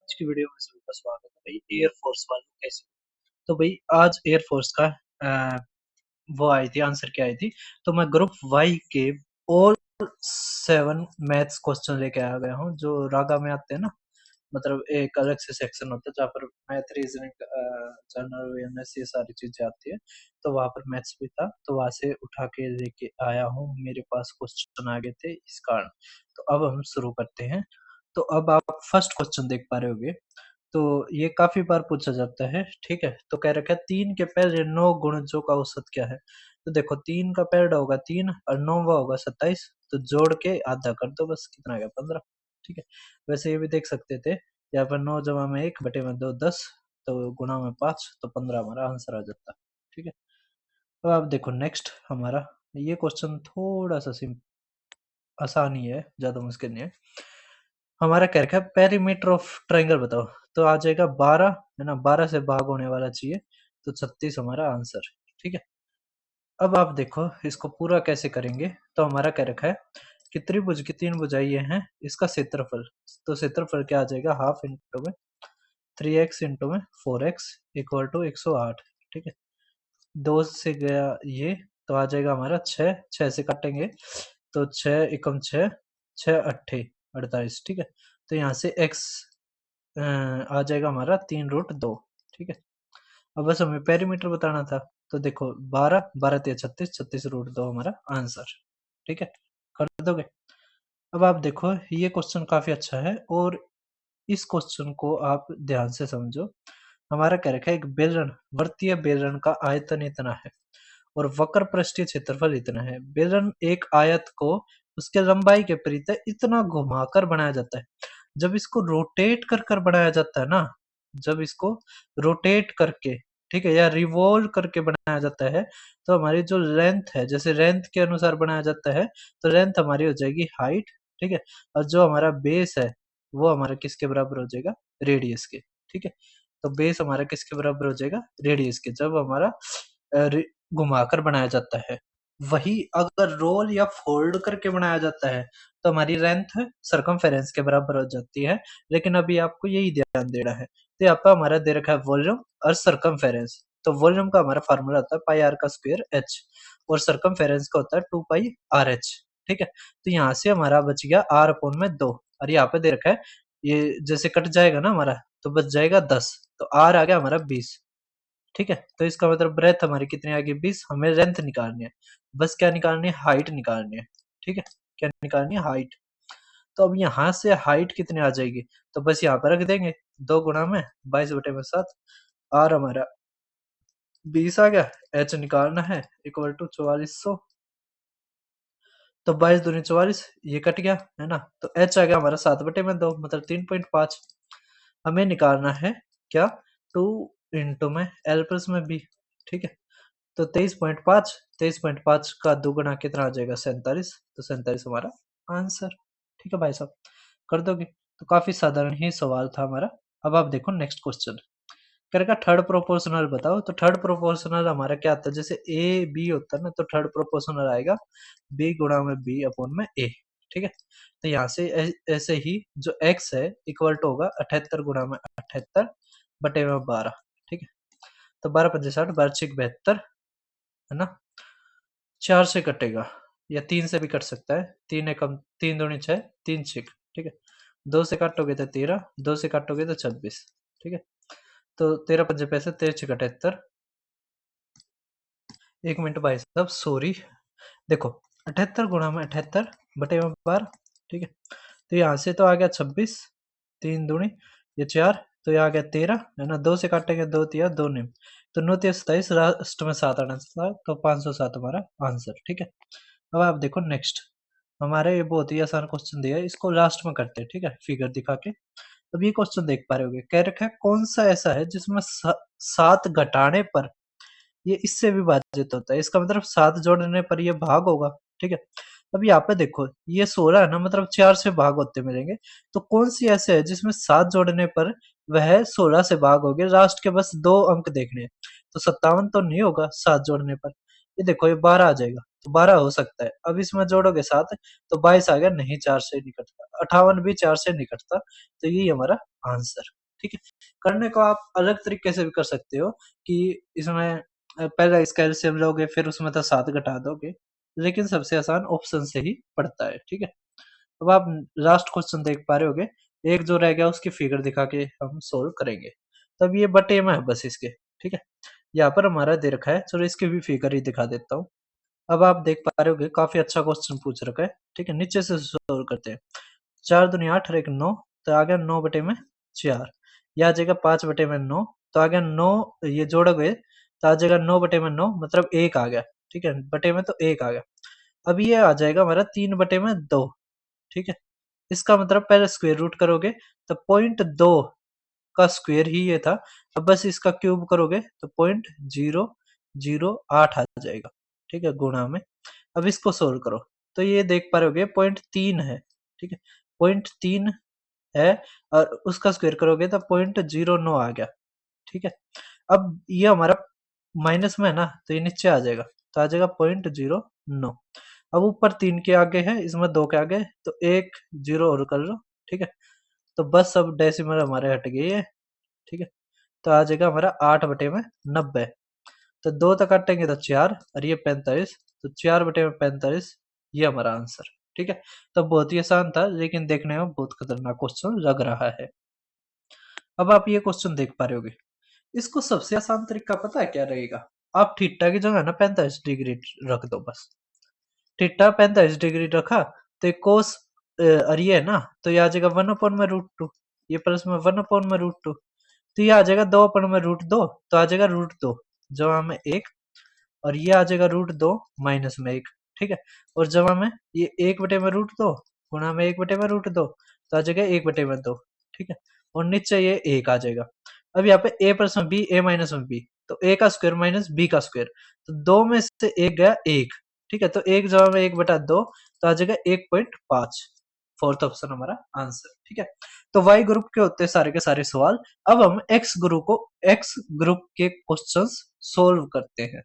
आज की वीडियो में सबका स्वागत है भाई। एयरफोर्स वालों कैसे हो? तो भाई आज एयरफोर्स का अ, वो आई थी, आंसर क्या आई थी। तो मैं ग्रुप वाई के ऑल 7 मैथ्स क्वेश्चन लेके आ गया हूँ जो रागा में आते हैं ना। मतलब एक अलग से सेक्शन होता है जहाँ पर मैथ, रीजनिंग, जनरल अवेयरनेस, ये सारी चीजें आती है। तो वहाँ पर मैथ्स भी था, तो वहां से उठा के लेके आया हूँ, मेरे पास क्वेश्चन आ गए थे इस कारण। तो अब हम शुरू करते हैं। तो अब आप फर्स्ट क्वेश्चन देख पा रहे होगे। तो ये काफी बार पूछा जाता है, ठीक है। तो कह रखा है 3 के पहले 9 गुणजों का औसत क्या है। तो देखो 3 का पहला होगा 3 और 9वां होगा 27। तो जोड़ के आधा कर दो, बस कितना आ गया 15। ठीक है। वैसे ये भी देख सकते थे, यहाँ पर 9 जमा में 1 बटे में 2 10, तो गुणा में 5, तो 15 हमारा आंसर आ जाता। ठीक है। अब आप देखो नेक्स्ट हमारा, ये क्वेश्चन थोड़ा सा आसान ही है, ज्यादा मुश्किल नहीं है। हमारा कह रखा है पेरीमीटर ऑफ ट्रायंगल बताओ। तो आ जाएगा 12, है ना, 12 से भाग होने वाला चाहिए। तो 36 हमारा आंसर। ठीक है। अब आप देखो इसको पूरा कैसे करेंगे। तो हमारा कह रखा है कि त्रिभुज की 3 भुजाएं ये हैं, इसका क्षेत्रफल। तो क्षेत्रफल क्या आ जाएगा, हाफ इंटू में 3x इंटू में 4x इक्वल टू 108। ठीक है। 2 से गया ये, तो आ जाएगा हमारा 6, 6 से काटेंगे तो 6 एकम 6, 6 अट्ठे 48। ठीक है। तो यहाँ से x आ जाएगा हमारा 3√2। ठीक है। अब बस हमें पेरीमीटर बताना था। तो देखो 12, 12 तिया 36, 36√2 हमारा आंसर। ठीक है। कर दोगे। अब आप देखो ये क्वेश्चन काफी अच्छा है, और इस क्वेश्चन को आप ध्यान से समझो। हमारा कह रखा है एक बेलन, वृत्तीय बेलन का आयतन इतना है और वक्र पृष्ठीय क्षेत्रफल इतना है। बेलन एक आयत को उसके लंबाई के परितः इतना घुमाकर बनाया जाता है। जब इसको रोटेट कर कर बनाया जाता है ना, जब इसको रोटेट करके, ठीक है, या रिवॉल्व करके बनाया जाता है, तो हमारी जो लेंथ है, जैसे लेंथ के अनुसार बनाया जाता है, तो लेंथ हमारी हो जाएगी हाइट। ठीक है। और जो हमारा बेस है वो हमारा किसके बराबर हो जाएगा, रेडियस के। ठीक है। तो बेस हमारा किसके बराबर हो जाएगा, रेडियस के, जब हमारा घुमाकर बनाया जाता है। वही अगर रोल या फोल्ड करके बनाया जाता है तो हमारी लेंथ सरकमफेरेंस के बराबर हो जाती है। लेकिन अभी आपको यही ध्यान देना है। तो यहाँ पे हमारा दे रखा है वॉल्यूम और सरकमफेरेंस। तो वॉल्यूम का हमारा फार्मूला होता है पाई आर का स्क्वायर एच, और सरकमफेरेंस का होता है 2 पाई आर एच। ठीक है। तो यहाँ से हमारा बच गया आर अपॉन में 2, और यहाँ पे दे रखा है ये जैसे कट जाएगा ना हमारा, तो बच जाएगा 10। तो आर आ गया हमारा 20। ठीक है। तो इसका मतलब ब्रेथ हमारी कितनी आ गई, 20। हमें लेंथ निकालनी है, बस क्या निकालनी है, हाइट निकालनी है। ठीक है। क्या निकालनी है, हाइट। तो अब यहाँ से हाइट कितनी आ जाएगी, तो बस यहाँ पर रख देंगे, 2 गुणा में 22 बटे में 7। आर हमारा 20 आ गया, एच निकालना है इक्वल टू 4400। तो 22 दूनी 44, ये कट गया, है ना। तो एच आ गया हमारा 7 बटे में 2, मतलब 3.5। हमें निकालना है क्या, 2 इंटू में एल प्लस में बी। ठीक है। तो 23.5, 23.5 का दुगुना कितना आ जाएगा, 47। तो 47 हमारा आंसर। ठीक है भाई साहब, कर दोगे। तो काफी साधारण ही सवाल था हमारा। अब आप देखो नेक्स्ट क्वेश्चन। करेगा थर्ड प्रोपोर्शनल बताओ। तो थर्ड प्रोपोर्शनल हमारा क्या आता है, जैसे ए बी होता है ना, तो थर्ड प्रोपोर्शनल आएगा बी गुणा में बी अपॉन में ए। ठीक है। तो यहाँ से ऐसे ही जो x है इक्वल टू होगा 78 गुणा में 78 बटे में 12। ठीक है। तो 12 पंजे 60, 12 छक 72, है ना। 4 से कटेगा, या 3 से भी कट सकता है। 3 एकम 3 दूनी 6, 3 छक। ठीक है। 2 से काटोगे तो 13, 2 से काटोगे तो 26। ठीक है। तो 13 पंजे 65, 13 छक 78। 1 मिनट भाई साहब, सॉरी। देखो 78 गुणा में 78 बटे में 12। ठीक है। तो यहाँ से तो आ गया 26, 3 दूनी ये 4, तो ये आ गया 13, है ना। 2 से काटेंगे 2 तिया 2 निम, तो 9 तिया 27, लास्ट में 7 आना था, तो 507 हमारा आंसर। ठीक है। अब आप देखो नेक्स्ट। हमारे ये बहुत ही आसान क्वेश्चन दिया है, इसको लास्ट में करते हैं। ठीक है, फिगर दिखा के। अब ये क्वेश्चन देख पा रहे होगे, कह रखा है कौन सा ऐसा है जिसमें 7 घटाने पर ये इससे विभाजित होता है। इसका मतलब 7 जोड़ने पर ये भाग होगा। ठीक है। अब यहाँ पे देखो ये 16 है ना, मतलब 4 से भाग होते मिलेंगे। तो कौन सी ऐसे है जिसमें 7 जोड़ने पर वह 16 से भाग हो गए। लास्ट के बस 2 अंक देखने हैं। तो 57 तो नहीं होगा 7 जोड़ने पर। ये देखो ये 12 आ जाएगा, तो 12 हो सकता है। अब इसमें जोड़ोगे 7 तो 22 आ गया, नहीं 4 से नहीं कटता। 58 भी 4 से नहीं कटता, तो यही हमारा आंसर। ठीक है, करने को आप अलग तरीके से भी कर सकते हो कि इसमें पहले इसका एलसीएम लोगे फिर उसमें तो 7 घटा दोगे, लेकिन सबसे आसान ऑप्शन से ही पड़ता है। ठीक है, अब आप लास्ट क्वेश्चन देख पा रहे होगे, एक जो रह गया उसकी फिगर दिखा के हम सोल्व करेंगे। तब ये बटे में है बस इसके। ठीक है, यहाँ पर हमारा दे रखा है, चलो इसकी भी फिगर ही दिखा देता हूँ। अब आप देख पा रहे होगे काफी अच्छा क्वेश्चन पूछ रखा है। ठीक है, नीचे से सोल्व करते हैं। 4 दूनी 8 और एक 9, तो आ गया 9 बटे में 4। यह आ जाएगा 5 बटे में 9, तो आ गया 9, ये जोड़ोगे तो आ जाएगा 9 बटे में 9, मतलब 1 आ गया। ठीक है, बटे में तो 1 आ गया। अब ये आ जाएगा हमारा 3 बटे में 2। ठीक है, इसका मतलब पहले स्क्वायर रूट करोगे तो 0.2 का स्क्वायर ही ये था। अब बस इसका क्यूब करोगे तो 0.008 आ जाएगा। ठीक है, गुणा में। अब इसको सोल्व करो तो ये देख पा रहे हो 0.3 है। ठीक है, 0.3 है और उसका स्क्वायर करोगे तो 0.09 आ गया। ठीक है, अब ये हमारा माइनस में है ना, तो ये नीचे आ जाएगा, तो आ जाएगा 0.09। अब ऊपर 3 के आगे है, इसमें 2 के आगे, तो एक 0 और कर लो। ठीक है, तो बस अब डेसिमल हमारे हट गई है। ठीक है, तो आ जाएगा हमारा 8 बटे में 90। तो 2 तक काटेंगे तो 4 और ये 45, तो 4 बटे में 45, ये हमारा आंसर। ठीक है, तो बहुत ही आसान था, लेकिन देखने में बहुत खतरनाक क्वेश्चन लग रहा है। अब आप ये क्वेश्चन देख पा रहे होगे, इसको सबसे आसान तरीका पता है क्या रहेगा? आप थीटा की जगह ना 45 डिग्री रख दो बस। थीटा 45 डिग्री रखा तो कोस और ये है ना, तो ये आ जाएगा 1 में √2, ये प्लस में 1 में √2, तो ये आ जाएगा 2 में √2, तो आ जाएगा √2 जमा में 1, और ये आ जाएगा √2 माइनस में 1। ठीक है, और जमा में ये 1 बटे में √2 गुणा में 1 बटे में √2, तो आ जाएगा 1 बटे में 2। ठीक है, और नीचे ये 1 आ जाएगा। अब यहाँ पे a प्लस में b, a माइनस में b, तो a का स्क्वायर माइनस b का स्क्वायर, तो 2 में से 1 गया 1। ठीक है, तो 1 जमा में 1 बटा 2, तो आ जाएगा 1.5। फोर्थ ऑप्शन हमारा आंसर। ठीक है, तो वाई ग्रुप के होते हैं सारे के सारे सवाल। अब हम एक्स ग्रुप के क्वेश्चंस सोल्व करते हैं।